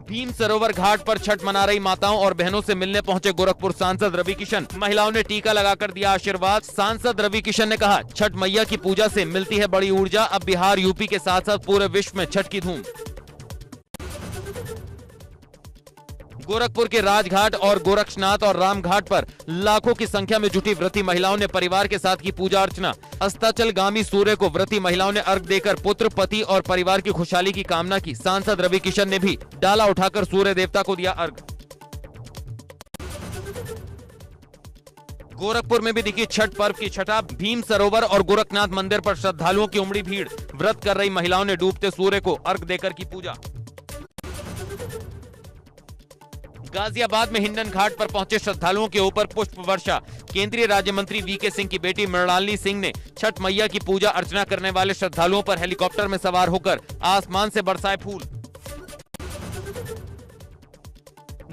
भीम सरोवर घाट पर छठ मना रही माताओं और बहनों से मिलने पहुंचे गोरखपुर सांसद रवि किशन। महिलाओं ने टीका लगाकर दिया आशीर्वाद। सांसद रवि किशन ने कहा, छठ मैया की पूजा से मिलती है बड़ी ऊर्जा। अब बिहार, यूपी के साथ साथ पूरे विश्व में छठ की धूम। गोरखपुर के राजघाट और गोरक्षनाथ और रामघाट पर लाखों की संख्या में जुटी व्रती महिलाओं ने परिवार के साथ की पूजा अर्चना। अस्ताचलगामी सूर्य को व्रती महिलाओं ने अर्घ देकर पुत्र, पति और परिवार की खुशहाली की कामना की। सांसद रवि किशन ने भी डाला उठाकर सूर्य देवता को दिया अर्घ। गोरखपुर में भी दिखी छठ पर्व की छठा। भीम सरोवर और गोरखनाथ मंदिर पर श्रद्धालुओं की उमड़ी भीड़। व्रत कर रही महिलाओं ने डूबते सूर्य को अर्घ देकर की पूजा। गाजियाबाद में हिंडन घाट पर पहुंचे श्रद्धालुओं के ऊपर पुष्प वर्षा। केंद्रीय राज्य मंत्री वीके सिंह की बेटी मृणालिनी सिंह ने छठ मैया की पूजा अर्चना करने वाले श्रद्धालुओं पर हेलीकॉप्टर में सवार होकर आसमान से बरसाए फूल।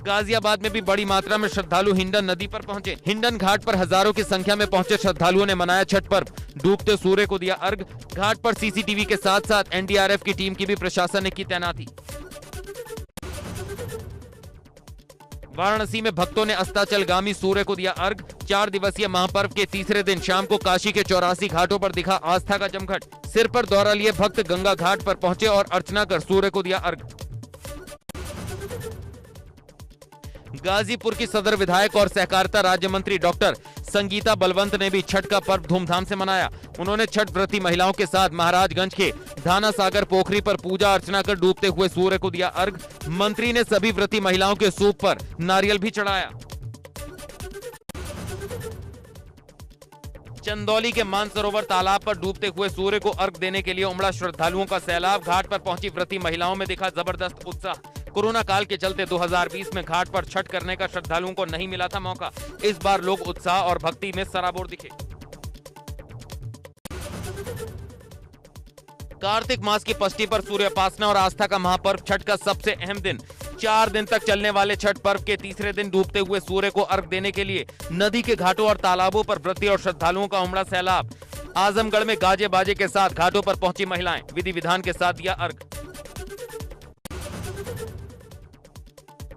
गाजियाबाद में भी बड़ी मात्रा में श्रद्धालु हिंडन नदी पर पहुंचे। हिंडन घाट पर हजारों की संख्या में पहुंचे श्रद्धालुओं ने मनाया छठ पर्व। डूबते सूर्य को दिया अर्घ। घाट पर सीसीटीवी के साथ साथ एनडीआरएफ की टीम की भी प्रशासन ने की तैनाती। वाराणसी में भक्तों ने अस्ताचलगामी सूर्य को दिया अर्घ। 4 दिवसीय महापर्व के तीसरे दिन शाम को काशी के 84 घाटों पर दिखा आस्था का जमघट। सिर पर दौरा लिए भक्त गंगा घाट पर पहुंचे और अर्चना कर सूर्य को दिया अर्घ। गाजीपुर की सदर विधायक और सहकारिता राज्य मंत्री डॉक्टर संगीता बलवंत ने भी छठ का पर्व धूमधाम से मनाया। उन्होंने छठ व्रती महिलाओं के साथ महाराजगंज के धाना सागर पोखरी पर पूजा अर्चना कर डूबते हुए सूर्य को दिया अर्घ। मंत्री ने सभी व्रती महिलाओं के सूप पर नारियल भी चढ़ाया। चंदौली के मानसरोवर तालाब पर डूबते हुए सूर्य को अर्घ देने के लिए उमड़ा श्रद्धालुओं का सैलाब। घाट पर पहुंची व्रती महिलाओं में दिखा जबरदस्त उत्साह। कोरोना काल के चलते 2020 में घाट पर छठ करने का श्रद्धालुओं को नहीं मिला था मौका। इस बार लोग उत्साह और भक्ति में सराबोर दिखे। कार्तिक मास की पष्टी पर सूर्योपासना और आस्था का महापर्व छठ का सबसे अहम दिन। 4 दिन तक चलने वाले छठ पर्व के तीसरे दिन डूबते हुए सूर्य को अर्घ देने के लिए नदी के घाटों और तालाबों पर व्रती और श्रद्धालुओं का उमड़ा सैलाब। आजमगढ़ में गाजे बाजे के साथ घाटों पर पहुंची महिलाएं, विधि विधान के साथ दिया अर्घ।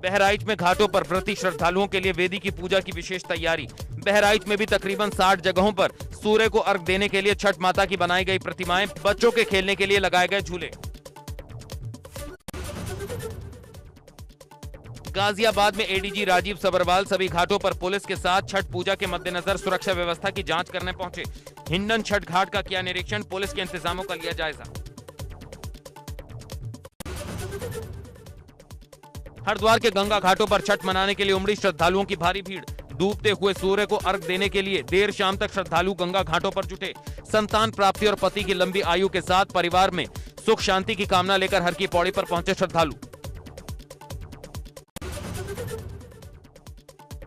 बहराइच में घाटों पर व्रती श्रद्धालुओं के लिए वेदी की पूजा की विशेष तैयारी। बहराइच में भी तकरीबन 60 जगहों पर सूर्य को अर्घ देने के लिए छठ माता की बनाई गई प्रतिमाएं, बच्चों के खेलने के लिए लगाए गए झूले। गाजियाबाद में एडीजी राजीव सब्रवाल सभी घाटों पर पुलिस के साथ छठ पूजा के मद्देनजर सुरक्षा व्यवस्था की जांच करने पहुंचे। हिंडन छठ घाट का किया निरीक्षण, पुलिस के इंतजामों का लिया जायजा। हरिद्वार के गंगा घाटों पर छठ मनाने के लिए उमड़ी श्रद्धालुओं की भारी भीड़। डूबते हुए सूर्य को अर्घ देने के लिए देर शाम तक श्रद्धालु गंगा घाटों पर जुटे। संतान प्राप्ति और पति की लंबी आयु के साथ परिवार में सुख शांति की कामना लेकर हर की पौड़ी पर पहुंचे श्रद्धालु।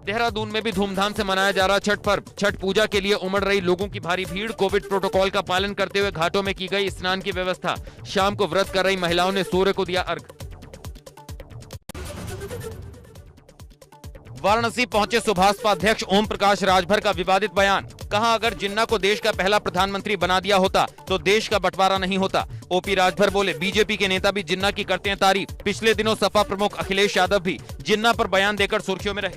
देहरादून में भी धूमधाम से मनाया जा रहा छठ पर्व। छठ पूजा के लिए उमड़ रही लोगों की भारी भीड़। कोविड प्रोटोकॉल का पालन करते हुए घाटों में की गई स्नान की व्यवस्था। शाम को व्रत कर रही महिलाओं ने सूर्य को दिया अर्घ। वाराणसी पहुंचे सुभाषपा अध्यक्ष ओम प्रकाश राजभर का विवादित बयान। कहा, अगर जिन्ना को देश का पहला प्रधानमंत्री बना दिया होता तो देश का बंटवारा नहीं होता। ओपी राजभर बोले, बीजेपी के नेता भी जिन्ना की करते हैं तारीफ। पिछले दिनों सपा प्रमुख अखिलेश यादव भी जिन्ना पर बयान देकर सुर्खियों में रहे।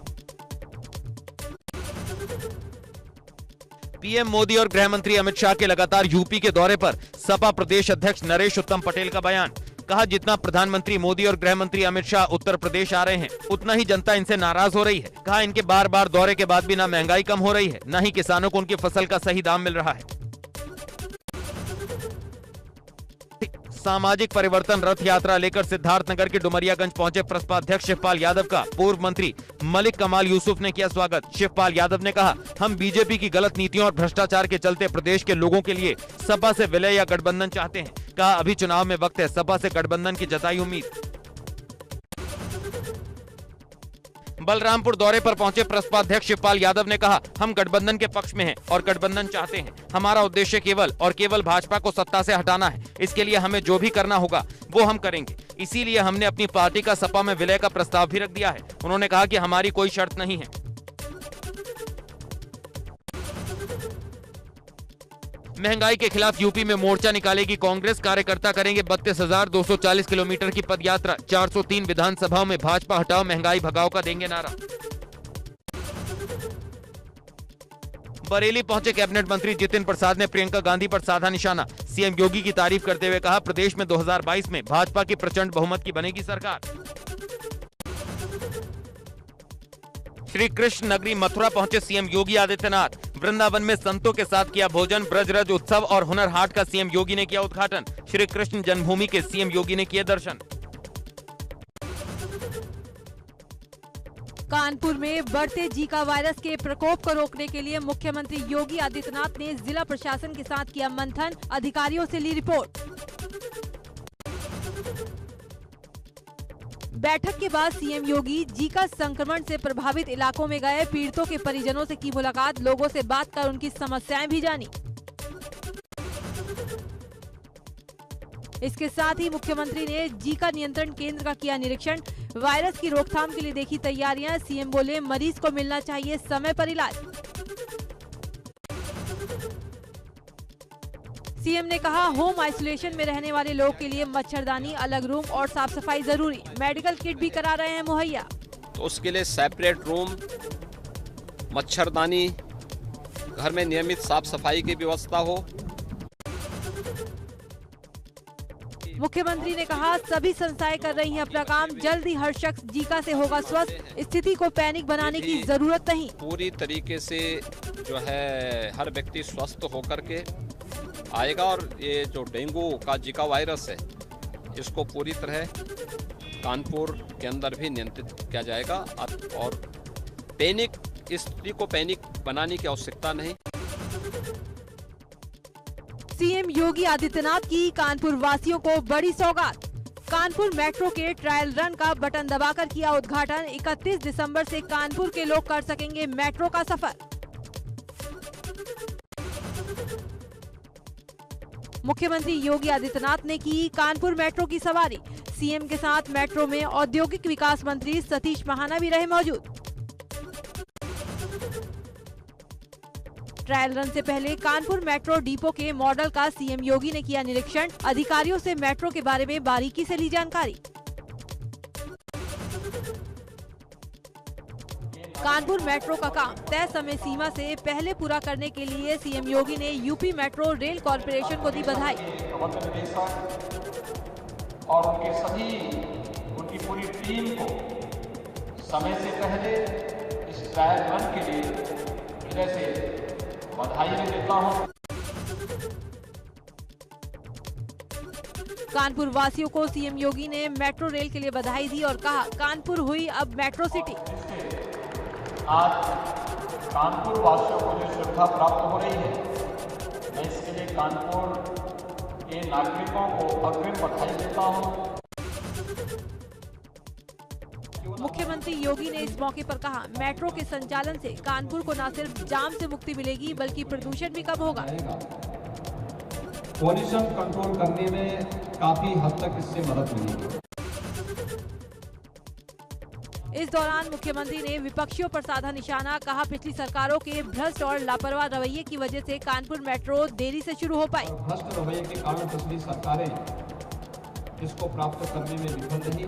पीएम मोदी और गृह मंत्री अमित शाह के लगातार यूपी के दौरे पर सपा प्रदेश अध्यक्ष नरेश उत्तम पटेल का बयान। कहा, जितना प्रधानमंत्री मोदी और गृह मंत्री अमित शाह उत्तर प्रदेश आ रहे हैं उतना ही जनता इनसे नाराज हो रही है। कहा, इनके बार बार दौरे के बाद भी ना महंगाई कम हो रही है, ना ही किसानों को उनकी फसल का सही दाम मिल रहा है। सामाजिक परिवर्तन रथ यात्रा लेकर सिद्धार्थनगर के डुमरियागंज पहुंचे प्रसपा अध्यक्ष शिवपाल यादव का पूर्व मंत्री मलिक कमाल यूसुफ ने किया स्वागत। शिवपाल यादव ने कहा, हम बीजेपी की गलत नीतियों और भ्रष्टाचार के चलते प्रदेश के लोगों के लिए सपा से विलय या गठबंधन चाहते हैं। कहा, अभी चुनाव में वक्त है, सपा से गठबंधन की जताई उम्मीद। बलरामपुर दौरे पर पहुंचे प्रसपा अध्यक्ष शिवपाल यादव ने कहा, हम गठबंधन के पक्ष में हैं और गठबंधन चाहते हैं। हमारा उद्देश्य केवल और केवल भाजपा को सत्ता से हटाना है। इसके लिए हमें जो भी करना होगा वो हम करेंगे। इसीलिए हमने अपनी पार्टी का सपा में विलय का प्रस्ताव भी रख दिया है। उन्होंने कहा कि हमारी कोई शर्त नहीं है। महंगाई के खिलाफ यूपी में मोर्चा निकालेगी कांग्रेस। कार्यकर्ता करेंगे 32,240 किलोमीटर की पदयात्रा। 403 विधानसभाओं में भाजपा हटाओ महंगाई भगाओ का देंगे नारा। बरेली पहुंचे कैबिनेट मंत्री जितिन प्रसाद ने प्रियंका गांधी पर साधा निशाना। सीएम योगी की तारीफ करते हुए कहा, प्रदेश में 2022 में भाजपा की प्रचंड बहुमत की बनेगी सरकार। श्री कृष्ण नगरी मथुरा पहुंचे सीएम योगी आदित्यनाथ। वृंदावन में संतों के साथ किया भोजन। ब्रजरज उत्सव और हुनर हाट का सीएम योगी ने किया उद्घाटन। श्री कृष्ण जन्मभूमि के सीएम योगी ने किए दर्शन। कानपुर में बढ़ते जीका वायरस के प्रकोप को रोकने के लिए मुख्यमंत्री योगी आदित्यनाथ ने जिला प्रशासन के साथ किया मंथन। अधिकारियों से ली रिपोर्ट। बैठक के बाद सीएम योगी जीका संक्रमण से प्रभावित इलाकों में गए। पीड़ितों के परिजनों से की मुलाकात। लोगों से बात कर उनकी समस्याएं भी जानी। इसके साथ ही मुख्यमंत्री ने जीका नियंत्रण केंद्र का किया निरीक्षण। वायरस की रोकथाम के लिए देखी तैयारियां। सीएम बोले, मरीज को मिलना चाहिए समय पर इलाज। सीएम ने कहा, होम आइसोलेशन में रहने वाले लोगों के लिए मच्छरदानी, अलग रूम और साफ सफाई जरूरी। मेडिकल किट भी करा रहे हैं मुहैया। तो उसके लिए सेपरेट रूम, मच्छरदानी, घर में नियमित साफ सफाई की व्यवस्था हो। मुख्यमंत्री ने कहा, सभी संस्थाएं कर रही हैं अपना काम। जल्द ही हर शख्स जीका से होगा स्वस्थ। स्थिति को पैनिक बनाने की जरूरत नहीं। पूरी तरीके से जो है हर व्यक्ति स्वस्थ होकर के आएगा और ये जो डेंगू का जीका वायरस है इसको पूरी तरह कानपुर के अंदर भी नियंत्रित किया जाएगा और स्थिति को पैनिक बनाने की आवश्यकता नहीं। सीएम योगी आदित्यनाथ की कानपुर वासियों को बड़ी सौगात। कानपुर मेट्रो के ट्रायल रन का बटन दबाकर किया उद्घाटन। 31 दिसंबर से कानपुर के लोग कर सकेंगे मेट्रो का सफर। मुख्यमंत्री योगी आदित्यनाथ ने की कानपुर मेट्रो की सवारी। सीएम के साथ मेट्रो में औद्योगिक विकास मंत्री सतीश महाना भी रहे मौजूद। ट्रायल रन से पहले कानपुर मेट्रो डिपो के मॉडल का सीएम योगी ने किया निरीक्षण। अधिकारियों से मेट्रो के बारे में बारीकी से ली जानकारी। कानपुर मेट्रो का काम तय समय सीमा से पहले पूरा करने के लिए सीएम योगी ने यूपी मेट्रो रेल कॉर्पोरेशन को दी बधाई। और उनकी पूरी टीम को समय से पहले इस ट्रायल रन के लिए हृदय से बधाई देता हूं। कानपुर वासियों को सीएम योगी ने मेट्रो रेल के लिए बधाई दी और कहा, कानपुर हुई अब मेट्रो सिटी। आज कानपुर वासियों को जो श्रद्धा प्राप्त हो रही है, मैं इसके लिए कानपुर के नागरिकों को अग्रिम बधाई देता हूं। मुख्यमंत्री योगी ने इस मौके पर कहा, मेट्रो के संचालन से कानपुर को न सिर्फ जाम से मुक्ति मिलेगी बल्कि प्रदूषण भी कम होगा। पॉल्यूशन कंट्रोल करने में काफी हद तक इससे मदद मिलेगी। इस दौरान मुख्यमंत्री ने विपक्षियों पर साधा निशाना। कहा, पिछली सरकारों के भ्रष्ट और लापरवाह रवैये की वजह से कानपुर मेट्रो देरी से शुरू हो पाई। भ्रष्ट रवैये के कारण पिछली सरकारें इसको प्राप्त करने में विफल रही।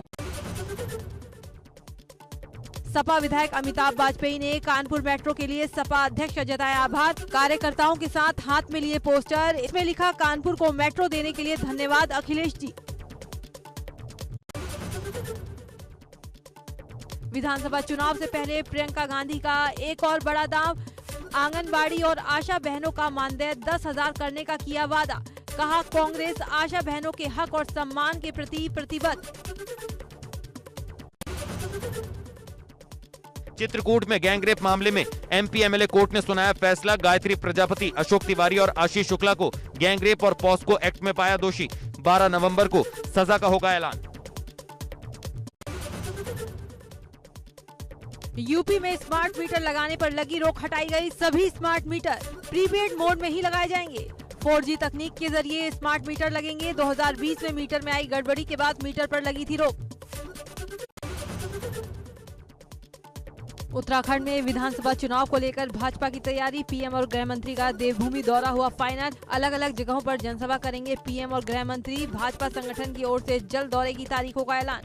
सपा विधायक अमिताभ वाजपेयी ने कानपुर मेट्रो के लिए सपा अध्यक्ष का जताया आभार। कार्यकर्ताओं के साथ हाथ में लिए पोस्टर। इसमें लिखा, कानपुर को मेट्रो देने के लिए धन्यवाद अखिलेश जी। विधानसभा चुनाव से पहले प्रियंका गांधी का एक और बड़ा दांव। आंगनबाड़ी और आशा बहनों का मानदेय 10,000 करने का किया वादा। कहा, कांग्रेस आशा बहनों के हक और सम्मान के प्रति प्रतिबद्ध। चित्रकूट में गैंगरेप मामले में एमपी एमएलए कोर्ट ने सुनाया फैसला। गायत्री प्रजापति, अशोक तिवारी और आशीष शुक्ला को गैंगरेप और पॉस्को एक्ट में पाया दोषी। 12 नवंबर को सजा का होगा ऐलान। यूपी में स्मार्ट मीटर लगाने पर लगी रोक हटाई गई। सभी स्मार्ट मीटर प्रीपेड मोड में ही लगाए जाएंगे। 4G तकनीक के जरिए स्मार्ट मीटर लगेंगे। 2020 में मीटर में आई गड़बड़ी के बाद मीटर पर लगी थी रोक। उत्तराखंड में विधानसभा चुनाव को लेकर भाजपा की तैयारी। पीएम और गृह मंत्री का देवभूमि दौरा हुआ फाइनल। अलग अलग जगहों पर जनसभा करेंगे पीएम और गृह मंत्री। भाजपा संगठन की ओर से जल्द दौरे की तारीखों का ऐलान।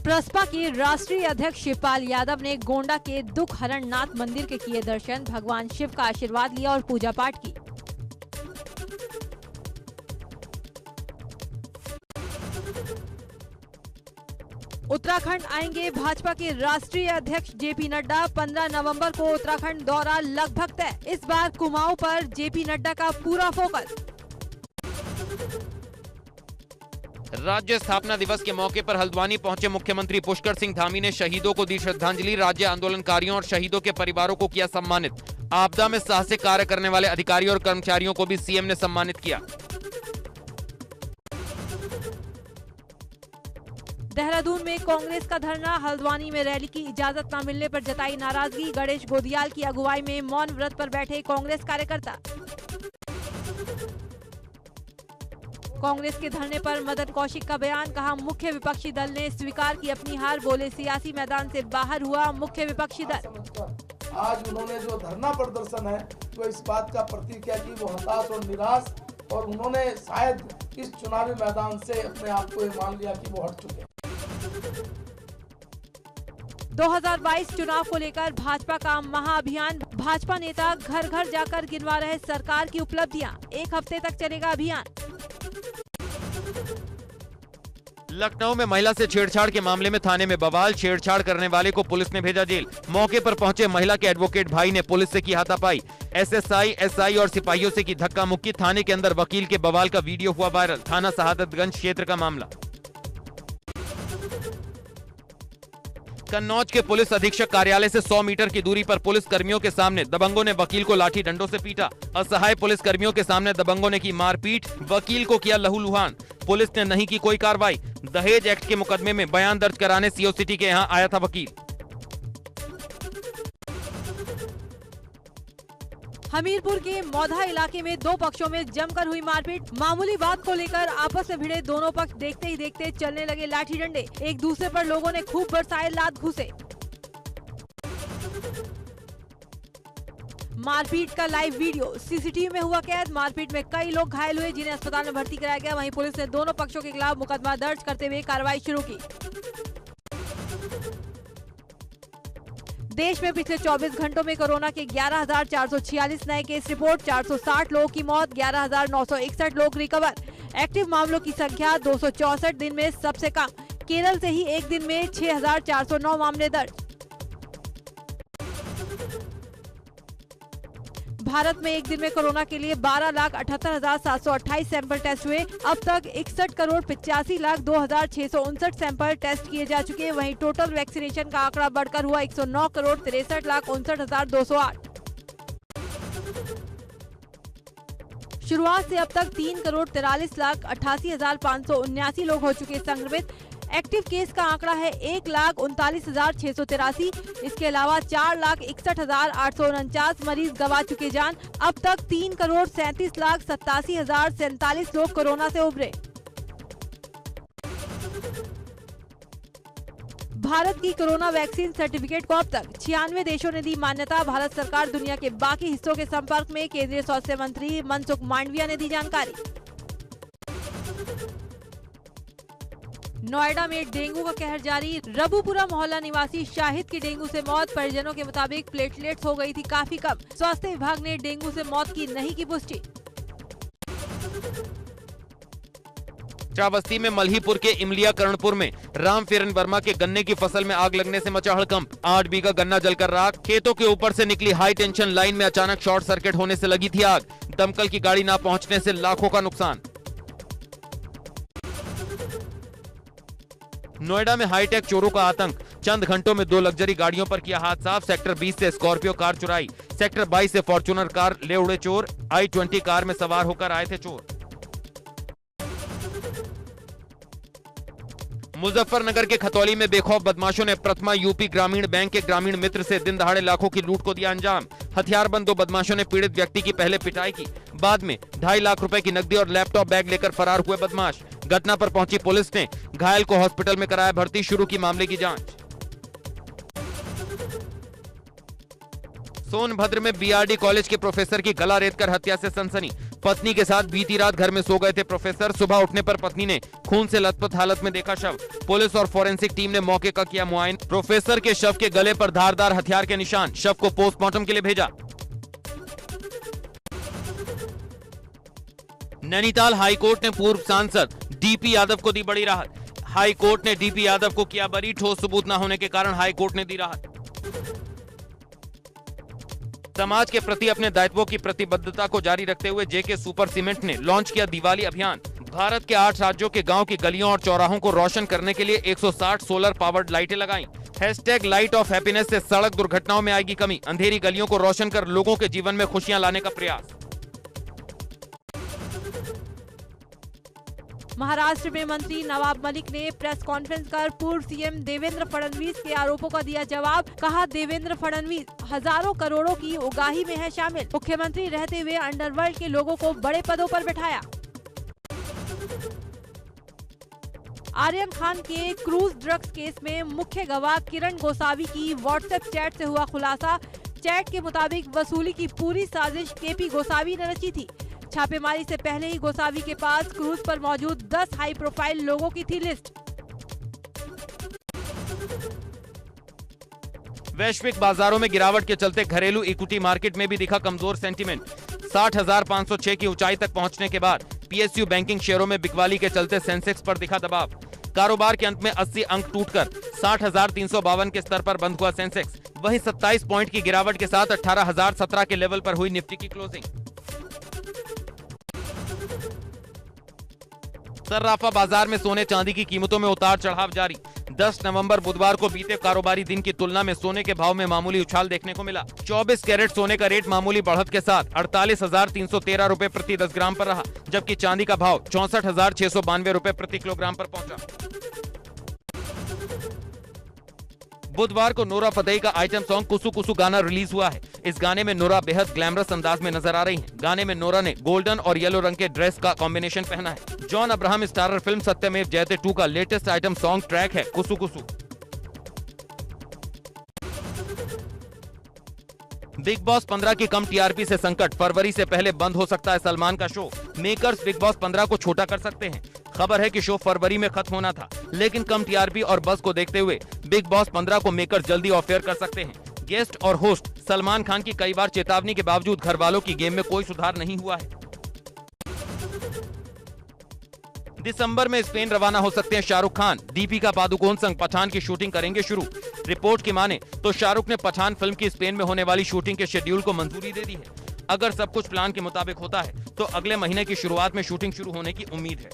प्रसपा के राष्ट्रीय अध्यक्ष शिवपाल यादव ने गोंडा के दुख हरण नाथ मंदिर के किए दर्शन। भगवान शिव का आशीर्वाद लिया और पूजा पाठ की। उत्तराखंड आएंगे भाजपा के राष्ट्रीय अध्यक्ष जेपी नड्डा। 15 नवंबर को उत्तराखंड दौरा लगभग तय। इस बार कुमाऊं पर जेपी नड्डा का पूरा फोकस। राज्य स्थापना दिवस के मौके पर हल्द्वानी पहुंचे मुख्यमंत्री पुष्कर सिंह धामी ने शहीदों को दी श्रद्धांजलि। राज्य आंदोलनकारियों और शहीदों के परिवारों को किया सम्मानित। आपदा में साहसिक कार्य करने वाले अधिकारियों और कर्मचारियों को भी सीएम ने सम्मानित किया। देहरादून में कांग्रेस का धरना। हल्द्वानी में रैली की इजाजत न मिलने पर जताई नाराजगी। गणेश गोदियाल की अगुवाई में मौन व्रत पर बैठे कांग्रेस कार्यकर्ता। कांग्रेस के धरने पर मदन कौशिक का बयान। कहा, मुख्य विपक्षी दल ने स्वीकार की अपनी हार। बोले, सियासी मैदान से बाहर हुआ मुख्य विपक्षी दल। आज उन्होंने जो धरना प्रदर्शन है तो इस बात का प्रतीक है कि वो हताश और निराश, और उन्होंने शायद इस चुनावी मैदान से अपने आप को ये मान लिया कि वो हट चुके हैं। 2022 चुनाव को लेकर भाजपा का महाअभियान। भाजपा नेता घर घर जाकर गिनवा रहे सरकार की उपलब्धियां। 1 हफ्ते तक चलेगा अभियान। लखनऊ में महिला से छेड़छाड़ के मामले में थाने में बवाल। छेड़छाड़ करने वाले को पुलिस ने भेजा जेल। मौके पर पहुंचे महिला के एडवोकेट भाई ने पुलिस से की हाथापाई। एसएसआई, एसआई और सिपाहियों से की धक्का मुक्की। थाने के अंदर वकील के बवाल का वीडियो हुआ वायरल। थाना शहादतगंज क्षेत्र का मामला। कन्नौज के पुलिस अधीक्षक कार्यालय से 100 मीटर की दूरी पर पुलिस कर्मियों के सामने दबंगों ने वकील को लाठी डंडों से पीटा। असहाय पुलिस कर्मियों के सामने दबंगों ने की मारपीट। वकील को किया लहूलुहान। पुलिस ने नहीं की कोई कार्रवाई। दहेज एक्ट के मुकदमे में बयान दर्ज कराने सीओ सिटी के यहां आया था वकील। हमीरपुर के मौधा इलाके में 2 पक्षों में जमकर हुई मारपीट। मामूली बात को लेकर आपस में भिड़े दोनों पक्ष देखते ही देखते चलने लगे लाठी डंडे। एक दूसरे पर लोगों ने खूब बरसाए लात घुसे। मारपीट का लाइव वीडियो सीसीटीवी में हुआ कैद। मारपीट में कई लोग घायल हुए, जिन्हें अस्पताल में भर्ती कराया गया। वहीं पुलिस ने दोनों पक्षों के खिलाफ मुकदमा दर्ज करते हुए कार्रवाई शुरू की। देश में पिछले 24 घंटों में कोरोना के 11,446 नए केस रिपोर्ट। 460 लोगों की मौत, 11,961 लोग रिकवर। एक्टिव मामलों की संख्या 264 दिन में सबसे कम। केरल से ही एक दिन में 6,409 मामले दर्ज। भारत में एक दिन में कोरोना के लिए 12,78,728 सैंपल टेस्ट हुए। अब तक 61,85,02,659 सैंपल टेस्ट किए जा चुके हैं। वहीं टोटल वैक्सीनेशन का आंकड़ा बढ़कर हुआ 109,63,59,208। शुरुआत से अब तक 3,43,88,579 लोग हो चुके संक्रमित। एक्टिव केस का आंकड़ा है 1,39,683। इसके अलावा 4,61,849 मरीज गंवा चुके जान। अब तक 3,37,87,047 लोग कोरोना से उबरे। भारत की कोरोना वैक्सीन सर्टिफिकेट को अब तक 96 देशों ने दी मान्यता। भारत सरकार दुनिया के बाकी हिस्सों के संपर्क में। केंद्रीय स्वास्थ्य मंत्री मनसुख मांडविया ने दी जानकारी। नोएडा में डेंगू का कहर जारी। रबुपुरा मोहल्ला निवासी शाहिद की डेंगू से मौत। परिजनों के मुताबिक प्लेटलेट्स हो गई थी काफी कम। स्वास्थ्य विभाग ने डेंगू से मौत की नहीं की पुष्टि। श्रावस्ती में मल्हीपुर के इमलिया करणपुर में रामफेरन वर्मा के गन्ने की फसल में आग लगने से मचा हड़कंप। 8 बीघा गन्ना जलकर राख। खेतों के ऊपर से निकली हाई टेंशन लाइन में अचानक शॉर्ट सर्किट होने से लगी थी आग। दमकल की गाड़ी न पहुंचने से लाखों का नुकसान। नोएडा में हाईटेक चोरों का आतंक। चंद घंटों में 2 लग्जरी गाड़ियों पर किया हाथ साफ। सेक्टर 20 से स्कॉर्पियो कार चुराई। सेक्टर 22 से फॉर्च्यूनर कार ले उड़े चोर। i20 कार में सवार होकर आए थे चोर। मुजफ्फरनगर के खतौली में बेखौफ बदमाशों ने प्रथमा यूपी ग्रामीण बैंक के ग्रामीण मित्र से दिन दहाड़े लाखों की लूट को दिया अंजाम। हथियारबंद दो बदमाशों ने पीड़ित व्यक्ति की पहले पिटाई की, बाद में 2.5 लाख रुपए की नकदी और लैपटॉप बैग लेकर फरार हुए बदमाश। घटना पर पहुंची पुलिस ने घायल को हॉस्पिटल में कराया भर्ती, शुरू की मामले की जांच। सोनभद्र में बीआरडी कॉलेज के प्रोफेसर की गला रेतकर हत्या से सनसनी। पत्नी के साथ बीती रात घर में सो गए थे प्रोफेसर। सुबह उठने पर पत्नी ने खून से लथपथ हालत में देखा शव। पुलिस और फोरेंसिक टीम ने मौके का किया मुआयना। प्रोफेसर के शव के गले पर धारदार हथियार के निशान। शव को पोस्टमार्टम के लिए भेजा। नैनीताल हाईकोर्ट ने पूर्व सांसद डीपी यादव को दी बड़ी राहत। हाईकोर्ट ने डीपी यादव को किया बरी, ठोस सबूत न होने के कारण हाईकोर्ट ने दी राहत। समाज के प्रति अपने दायित्वों की प्रतिबद्धता को जारी रखते हुए जेके सुपर सीमेंट ने लॉन्च किया दिवाली अभियान। भारत के 8 राज्यों के गांव की गलियों और चौराहों को रोशन करने के लिए 160 सोलर पावर्ड लाइटें लगाईं। हैशटैग लाइट ऑफ हैप्पीनेस से सड़क दुर्घटनाओं में आएगी कमी। अंधेरी गलियों को रोशन कर लोगों के जीवन में खुशियां लाने का प्रयास। महाराष्ट्र में मंत्री नवाब मलिक ने प्रेस कॉन्फ्रेंस कर पूर्व सीएम देवेंद्र फडणवीस के आरोपों का दिया जवाब। कहा, देवेंद्र फडणवीस हजारों करोड़ों की उगाही में है शामिल। मुख्यमंत्री रहते हुए अंडरवर्ल्ड के लोगों को बड़े पदों पर बिठाया। आर्यन खान के क्रूज ड्रग्स केस में मुख्य गवाह किरण गोसावी की व्हाट्सएप चैट से हुआ खुलासा। चैट के मुताबिक वसूली की पूरी साजिश केपी गोसावी ने रची थी। छापेमारी से पहले ही गोसावी के पास क्रूज पर मौजूद 10 हाई प्रोफाइल लोगों की थी लिस्ट। वैश्विक बाजारों में गिरावट के चलते घरेलू इक्विटी मार्केट में भी दिखा कमजोर सेंटीमेंट। 60,506 की ऊंचाई तक पहुंचने के बाद पीएसयू बैंकिंग शेयरों में बिकवाली के चलते सेंसेक्स पर दिखा दबाव। कारोबार के अंत में 80 अंक टूटकर 60,352 के स्तर पर बंद हुआ सेंसेक्स। वहीं 27 पॉइंट की गिरावट के साथ 18,017 के लेवल पर हुई निफ्टी की क्लोजिंग। सर्राफा बाजार में सोने चांदी की कीमतों में उतार चढ़ाव जारी। 10 नवंबर बुधवार को बीते कारोबारी दिन की तुलना में सोने के भाव में मामूली उछाल देखने को मिला। 24 कैरेट सोने का रेट मामूली बढ़त के साथ 48,313 रुपए प्रति 10 ग्राम पर रहा, जबकि चांदी का भाव 64,692 रुपए प्रति किलोग्राम पर पहुंचा। बुधवार को नोरा फतेही का आइटम सॉन्ग कुसु कुसु गाना रिलीज हुआ है। इस गाने में नोरा बेहद ग्लैमरस अंदाज में नजर आ रही हैं। गाने में नोरा ने गोल्डन और येलो रंग के ड्रेस का कॉम्बिनेशन पहना है। जॉन अब्राहम स्टारर फिल्म सत्यमेव जयते 2 का लेटेस्ट आइटम सॉन्ग ट्रैक है कुसु कुसु। बिग बॉस 15 की कम टीआरपी से संकट। फरवरी से पहले बंद हो सकता है सलमान का शो। मेकर्स बिग बॉस 15 को छोटा कर सकते हैं। खबर है कि शो फरवरी में खत्म होना था, लेकिन कम टीआरपी और बस को देखते हुए बिग बॉस 15 को मेकर्स जल्दी ऑफ एयर कर सकते हैं। गेस्ट और होस्ट सलमान खान की कई बार चेतावनी के बावजूद घर वालों की गेम में कोई सुधार नहीं हुआ है। दिसंबर में स्पेन रवाना हो सकते हैं शाहरुख खान। दीपिका पादुकोण संग पठान की शूटिंग करेंगे शुरू। रिपोर्ट की माने तो शाहरुख ने पठान फिल्म की स्पेन में होने वाली शूटिंग के शेड्यूल को मंजूरी दे दी है। अगर सब कुछ प्लान के मुताबिक होता है तो अगले महीने की शुरुआत में शूटिंग शुरू होने की उम्मीद है।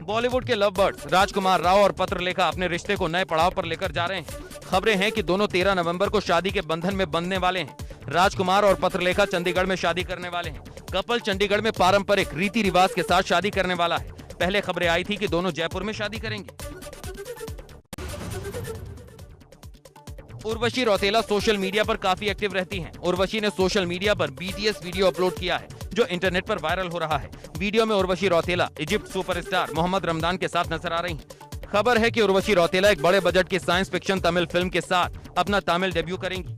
बॉलीवुड के लव बर्ड्स राजकुमार राव और पत्रलेखा अपने रिश्ते को नए पड़ाव पर लेकर जा रहे हैं। खबरें हैं कि दोनों 13 नवंबर को शादी के बंधन में बंधने वाले हैं। राजकुमार और पत्रलेखा चंडीगढ़ में शादी करने वाले हैं। कपल चंडीगढ़ में पारंपरिक रीति रिवाज के साथ शादी करने वाला है। पहले खबरें आई थी कि दोनों जयपुर में शादी करेंगे। उर्वशी रौतेला सोशल मीडिया पर काफी एक्टिव रहती हैं। उर्वशी ने सोशल मीडिया पर BTS वीडियो अपलोड किया है जो इंटरनेट पर वायरल हो रहा है। वीडियो में उर्वशी रौतेला इजिप्ट सुपरस्टार मोहम्मद रमदान के साथ नजर आ रही हैं। खबर है कि उर्वशी रौतेला एक बड़े बजट की साइंस फिक्शन तमिल फिल्म के साथ अपना तमिल डेब्यू करेंगी।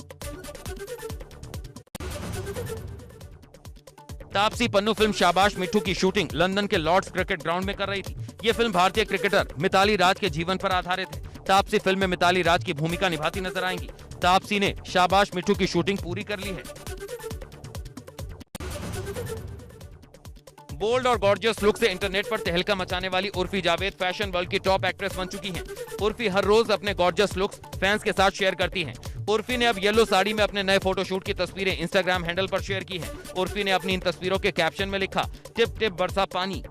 तापसी पन्नू फिल्म शाबाश मिठू की शूटिंग लंदन के लॉर्ड्स क्रिकेट ग्राउंड में कर रही थी। ये फिल्म भारतीय क्रिकेटर मिताली राज के जीवन पर आधारित है। तापसी फिल्म में मिताली राज की भूमिका निभाती नजर आएंगी। तापसी ने शाबाश मिठू की शूटिंग पूरी कर ली है। बोल्ड और गॉर्जियस लुक से इंटरनेट पर तहलका मचाने वाली उर्फी जावेद फैशन वर्ल्ड की टॉप एक्ट्रेस बन चुकी हैं। उर्फी हर रोज अपने गॉर्जियस लुक्स फैंस के साथ शेयर करती हैं। उर्फी ने अब येलो साड़ी में अपने नए फोटोशूट की तस्वीरें इंस्टाग्राम हैंडल पर शेयर की हैं। उर्फी ने अपनी इन तस्वीरों के कैप्शन में लिखा, टिप टिप बरसा पानी।